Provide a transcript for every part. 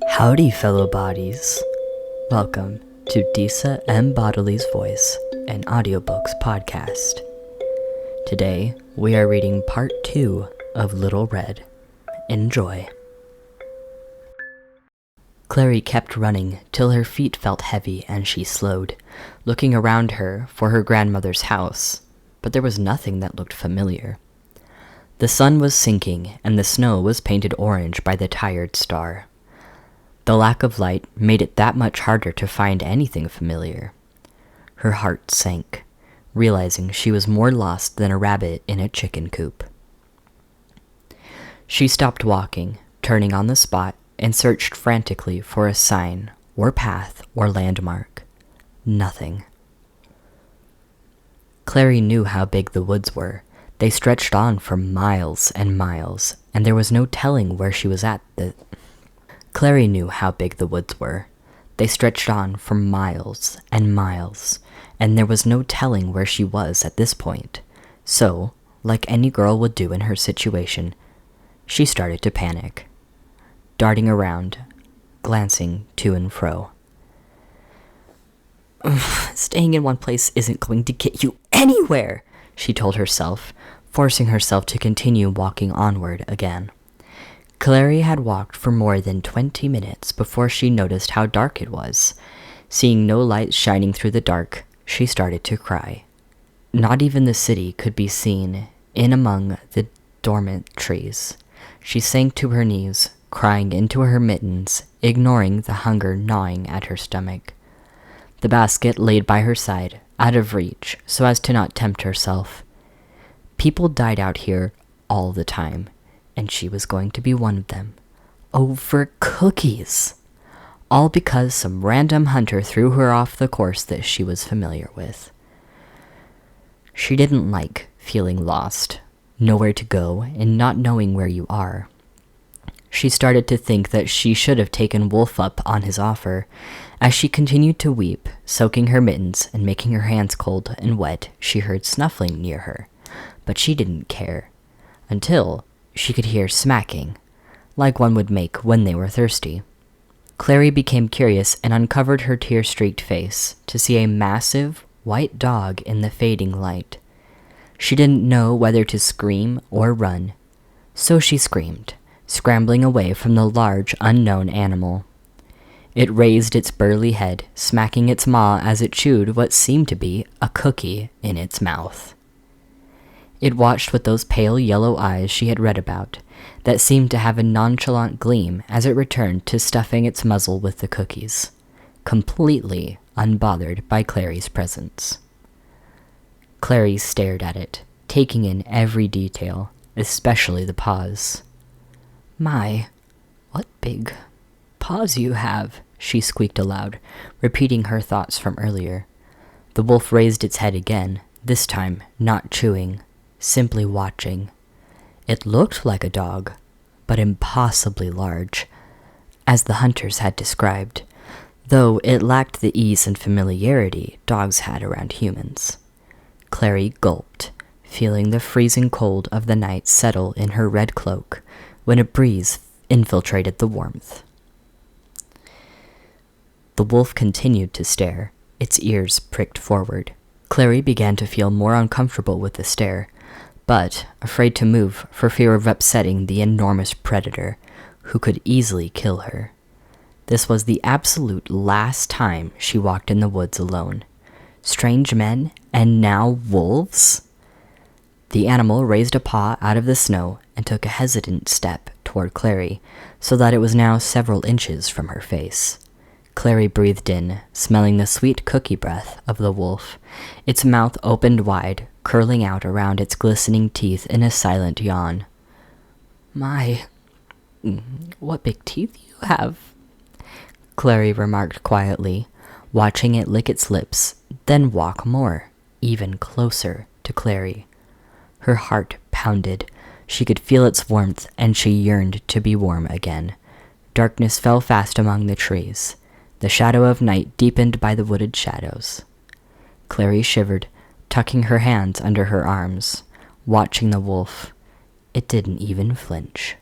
Howdy, fellow bodies. Welcome to Dise and Bodily's Voice, an audiobooks podcast. Today, we are reading part 2 of Little Red. Enjoy. Clari kept running till her feet felt heavy and she slowed, looking around her for her grandmother's house, but there was nothing that looked familiar. The sun was sinking and the snow was painted orange by the tired star. The lack of light made it that much harder to find anything familiar. Her heart sank, realizing she was more lost than a rabbit in a chicken coop. She stopped walking, turning on the spot, and searched frantically for a sign, or path, or landmark. Nothing. Clari knew how big the woods were. They stretched on for miles and miles, and there was no telling where she was at Clari knew how big the woods were. They stretched on for miles and miles, and there was no telling where she was at this point. So, like any girl would do in her situation, she started to panic, darting around, glancing to and fro. Staying in one place isn't going to get you anywhere, she told herself, forcing herself to continue walking onward again. Clari had walked for more than 20 minutes before she noticed how dark it was. Seeing no light shining through the dark, she started to cry. Not even the city could be seen in among the dormant trees. She sank to her knees, crying into her mittens, ignoring the hunger gnawing at her stomach. The basket laid by her side, out of reach, so as to not tempt herself. People died out here all the time, and she was going to be one of them. Over cookies! All because some random hunter threw her off the course that she was familiar with. She didn't like feeling lost, nowhere to go, and not knowing where you are. She started to think that she should have taken Wolf up on his offer. As she continued to weep, soaking her mittens and making her hands cold and wet, she heard snuffling near her. But she didn't care, until she could hear smacking, like one would make when they were thirsty. Clari became curious and uncovered her tear-streaked face to see a massive, white dog in the fading light. She didn't know whether to scream or run, so she screamed, scrambling away from the large, unknown animal. It raised its burly head, smacking its maw as it chewed what seemed to be a cookie in its mouth. It watched with those pale yellow eyes she had read about, that seemed to have a nonchalant gleam as it returned to stuffing its muzzle with the cookies, completely unbothered by Clari's presence. Clari stared at it, taking in every detail, especially the paws. "My, what big paws you have," she squeaked aloud, repeating her thoughts from earlier. The wolf raised its head again, this time not chewing, simply watching. It looked like a dog, but impossibly large, as the hunters had described, though it lacked the ease and familiarity dogs had around humans. Clari gulped, feeling the freezing cold of the night settle in her red cloak when a breeze infiltrated the warmth. The wolf continued to stare, its ears pricked forward. Clari began to feel more uncomfortable with the stare, but afraid to move for fear of upsetting the enormous predator who could easily kill her. This was the absolute last time she walked in the woods alone. Strange men, and now wolves? The animal raised a paw out of the snow and took a hesitant step toward Clari, so that it was now several inches from her face. Clari breathed in, smelling the sweet cookie breath of the wolf. Its mouth opened wide, curling out around its glistening teeth in a silent yawn. "My, what big teeth you have," Clari remarked quietly, watching it lick its lips, then walk more, even closer to Clari. Her heart pounded. She could feel its warmth, and she yearned to be warm again. Darkness fell fast among the trees. The shadow of night deepened by the wooded shadows. Clari shivered, tucking her hands under her arms, watching the wolf. It didn't even flinch.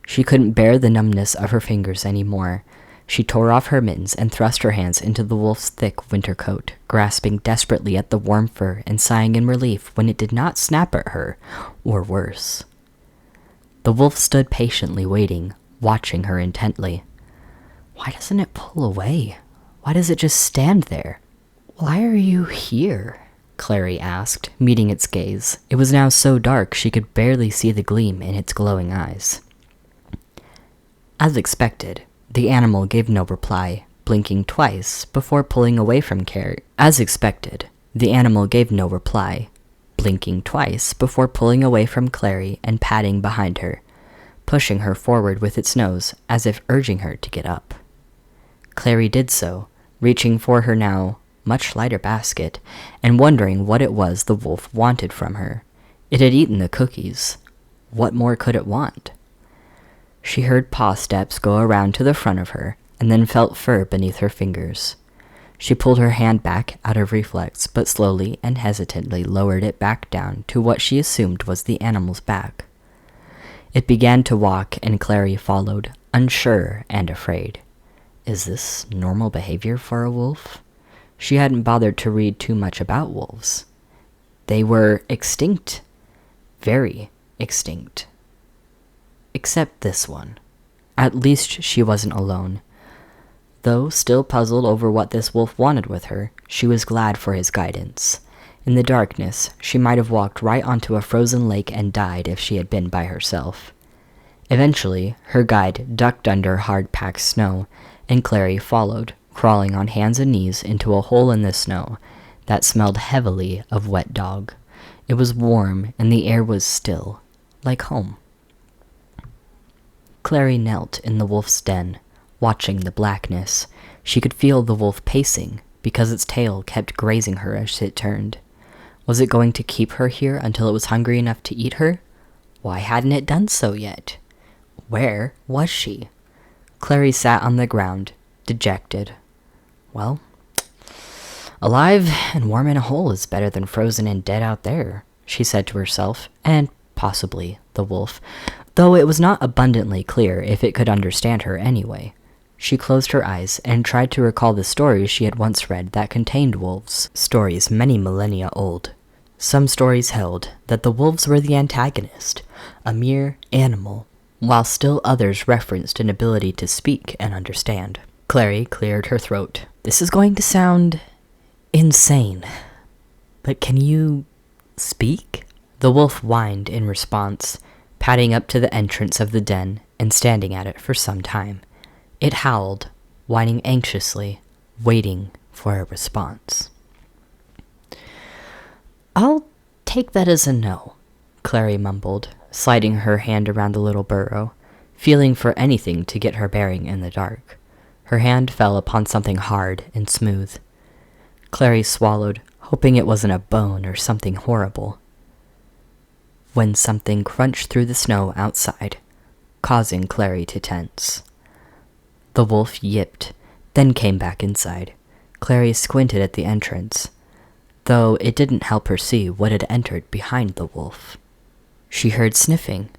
She couldn't bear the numbness of her fingers anymore. She tore off her mittens and thrust her hands into the wolf's thick winter coat, grasping desperately at the warm fur and sighing in relief when it did not snap at her, or worse. The wolf stood patiently waiting, watching her intently. Why doesn't it pull away? Why does it just stand there? Why are you here? Clari asked, meeting its gaze. It was now so dark she could barely see the gleam in its glowing eyes. As expected, the animal gave no reply, blinking twice before pulling away from Clari. As expected, the animal gave no reply, blinking twice before pulling away from Clari and padding behind her, pushing her forward with its nose as if urging her to get up. Clari did so, reaching for her now much lighter basket and wondering what it was the wolf wanted from her. It had eaten the cookies. What more could it want? She heard paw steps go around to the front of her and then felt fur beneath her fingers. She pulled her hand back out of reflex, but slowly and hesitantly lowered it back down to what she assumed was the animal's back. It began to walk, and Clari followed, unsure and afraid. Is this normal behavior for a wolf? She hadn't bothered to read too much about wolves. They were extinct. Very extinct. Except this one. At least she wasn't alone. Though still puzzled over what this wolf wanted with her, she was glad for his guidance. In the darkness, she might have walked right onto a frozen lake and died if she had been by herself. Eventually, her guide ducked under hard-packed snow, and Clari followed, crawling on hands and knees into a hole in the snow that smelled heavily of wet dog. It was warm, and the air was still, like home. Clari knelt in the wolf's den, watching the blackness. She could feel the wolf pacing, because its tail kept grazing her as it turned. Was it going to keep her here until it was hungry enough to eat her? Why hadn't it done so yet? Where was she? Clari sat on the ground, dejected. Well, alive and warm in a hole is better than frozen and dead out there, she said to herself, and possibly the wolf, though it was not abundantly clear if it could understand her anyway. She closed her eyes and tried to recall the stories she had once read that contained wolves, stories many millennia old. Some stories held that the wolves were the antagonist, a mere animal, while still others referenced an ability to speak and understand. Clari cleared her throat. This is going to sound insane, but can you speak? The wolf whined in response, padding up to the entrance of the den and standing at it for some time. It howled, whining anxiously, waiting for a response. I'll take that as a no, Clari mumbled, sliding her hand around the little burrow, feeling for anything to get her bearing in the dark. Her hand fell upon something hard and smooth. Clari swallowed, hoping it wasn't a bone or something horrible, when something crunched through the snow outside, causing Clari to tense. The wolf yipped, then came back inside. Clari squinted at the entrance, though it didn't help her see what had entered behind the wolf. She heard sniffing,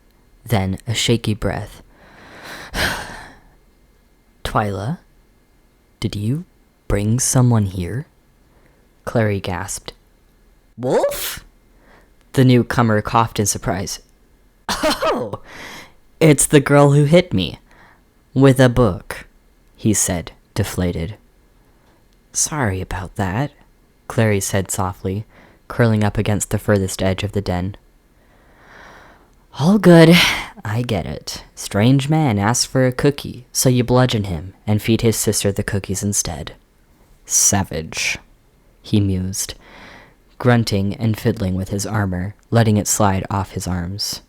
then a shaky breath. Twyla, did you bring someone here? Clari gasped. Wolf? The newcomer coughed in surprise. Oh, it's the girl who hit me. With a book, he said, deflated. Sorry about that, Clari said softly, curling up against the furthest edge of the den. All good, I get it. Strange man asks for a cookie, so you bludgeon him and feed his sister the cookies instead. Savage, he mused, grunting and fiddling with his armor, letting it slide off his arms.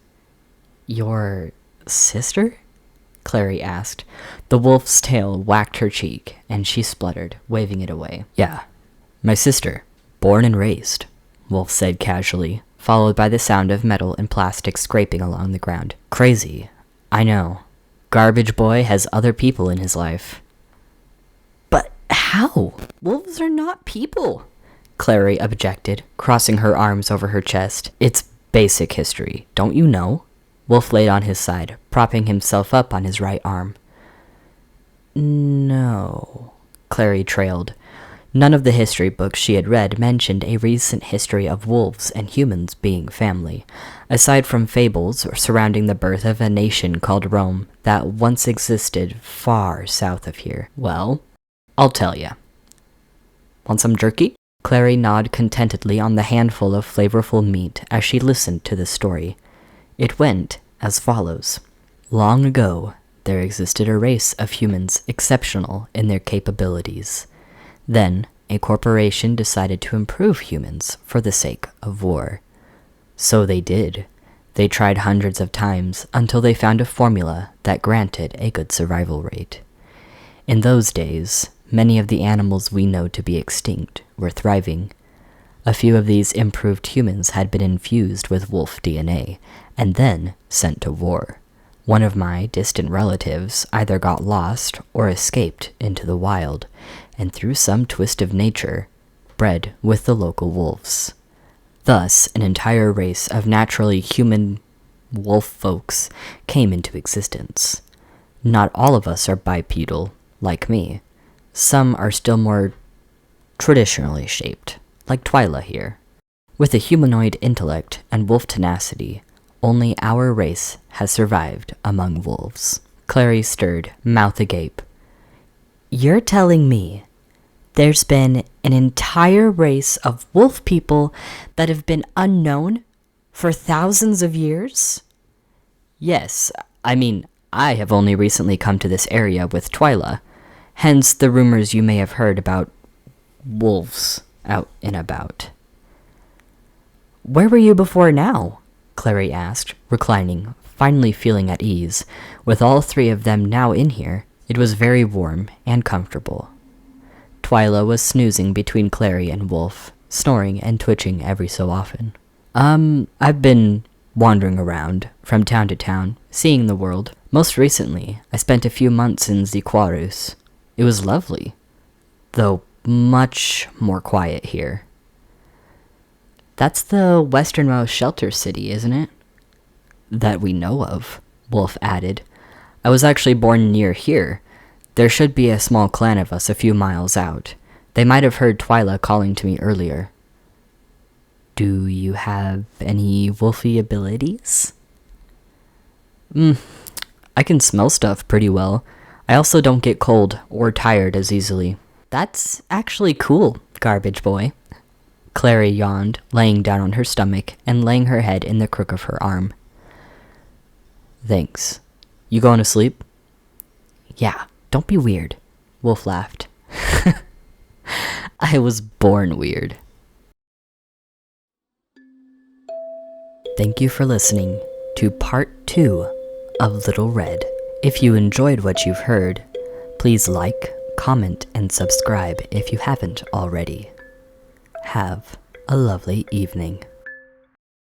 Your sister? Clari asked. The wolf's tail whacked her cheek, and she spluttered, waving it away. Yeah, my sister, born and raised, Wolf said casually, followed by the sound of metal and plastic scraping along the ground. Crazy, I know. Garbage Boy has other people in his life. But how? Wolves are not people, Clari objected, crossing her arms over her chest. It's basic history, don't you know? Wolf laid on his side, propping himself up on his right arm. No, Clari trailed. None of the history books she had read mentioned a recent history of wolves and humans being family, aside from fables surrounding the birth of a nation called Rome that once existed far south of here. Well, I'll tell ya. Want some jerky? Clari gnawed contentedly on the handful of flavorful meat as she listened to the story. It went as follows. Long ago, there existed a race of humans exceptional in their capabilities. Then, a corporation decided to improve humans for the sake of war. So they did. They tried hundreds of times until they found a formula that granted a good survival rate. In those days, many of the animals we know to be extinct were thriving. A few of these improved humans had been infused with wolf DNA and then sent to war. One of my distant relatives either got lost or escaped into the wild, and through some twist of nature, bred with the local wolves. Thus, an entire race of naturally human wolf folks came into existence. Not all of us are bipedal, like me. Some are still more traditionally shaped, like Twyla here. With a humanoid intellect and wolf tenacity, only our race has survived among wolves. Clari stirred, mouth agape. You're telling me there's been an entire race of wolf people that have been unknown for thousands of years? Yes, I mean, I have only recently come to this area with Twyla, hence the rumors you may have heard about wolves out and about. Where were you before now? Clari asked, reclining, finally feeling at ease. With all three of them now in here, it was very warm and comfortable. Twyla was snoozing between Clari and Wolf, snoring and twitching every so often. I've been wandering around, from town to town, seeing the world. Most recently, I spent a few months in Ziquarus. It was lovely, though much more quiet here. That's the westernmost shelter city, isn't it? That we know of, Wolf added. I was actually born near here. There should be a small clan of us a few miles out. They might have heard Twyla calling to me earlier. Do you have any wolfy abilities? I can smell stuff pretty well. I also don't get cold or tired as easily. That's actually cool, garbage boy. Clari yawned, laying down on her stomach and laying her head in the crook of her arm. Thanks. You going to sleep? Yeah, don't be weird. Wolf laughed. I was born weird. Thank you for listening to part 2 of Little Red. If you enjoyed what you've heard, please like, comment, and subscribe if you haven't already. Have a lovely evening.